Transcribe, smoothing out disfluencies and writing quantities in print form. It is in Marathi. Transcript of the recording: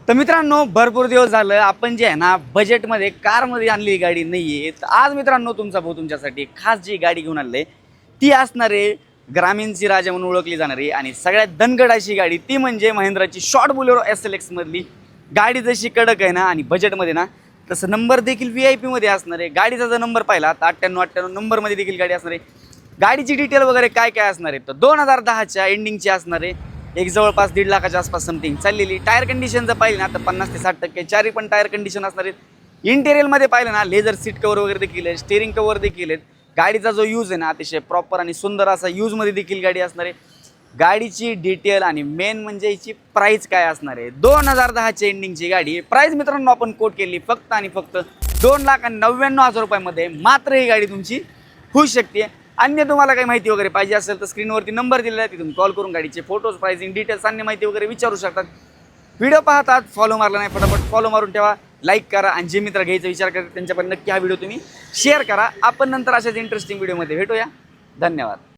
तर मित्रांनो, भरपूर दिवस झालं आपण जे आहे ना बजेटमध्ये कारमध्ये आणलेली गाडी नाही आहे. तर आज मित्रांनो तुमचा भाऊ तुमच्यासाठी खास जी गाडी घेऊन आले ती असणार आहे ग्रामीणची राजा म्हणून ओळखली जाणार आहे आणि सगळ्यात दणकट अशी गाडी ती म्हणजे महिंद्राची शॉर्ट बोलेरो SLX मधली गाडी. जशी कडक आहे ना आणि बजेटमध्ये ना तसं नंबर देखील VIP मध्ये असणार आहे. गाडीचा जर नंबर पाहिला तर 9898 नंबरमध्ये देखील गाडी असणार आहे. गाडीची डिटेल वगैरे काय काय असणार आहे तर 2010च्या एंडिंगची असणार आहे. एक जवळपास 1.5 लाखाच्या आसपास समथिंग चाललेली. टायर कंडिशन जर पाहिली ना तर 50 ते 60% चारी पण टायर कंडिशन असणार आहेत. इंटेरियरमध्ये पाहिलं ना लेझर सीट कवर वगैरे देखील आहे, स्टेअरिंग कवर देखील आहेत. गाडीचा जो यूज आहे ना अतिशय प्रॉपर आणि सुंदर असा यूजमध्ये देखील गाडी असणार आहे. गाडीची डिटेल आणि मेन म्हणजे हिची प्राईस काय असणार आहे. 2010च्या एंडिंगची गाडी. प्राईस मित्रांनो आपण कोट केली फक्त आणि फक्त 2,99,000 रुपयामध्ये मात्र ही गाडी तुमची होऊ शकते. अन्य तुम्हाला काही माहिती वगैरे पाहिजे असेल तर स्क्रीनवरती नंबर दिलेला आहे, तिथून कॉल करून गाडीचे फोटोज, प्राइसिंग डिटेल्स, अन्य माहिती वगैरे विचारू शकतात. व्हिडिओ पाहतात, फॉलो मारला नाही फटाफट फॉलो मारून ठेवा, लाईक करा आणि जे मित्र घ्यायचा विचार करतात त्यांच्यापर्यंत नक्की हा व्हिडिओ तुम्ही शेअर करा. आपण नंतर अशाच इंटरेस्टिंग व्हिडिओमध्ये भेटूया. धन्यवाद.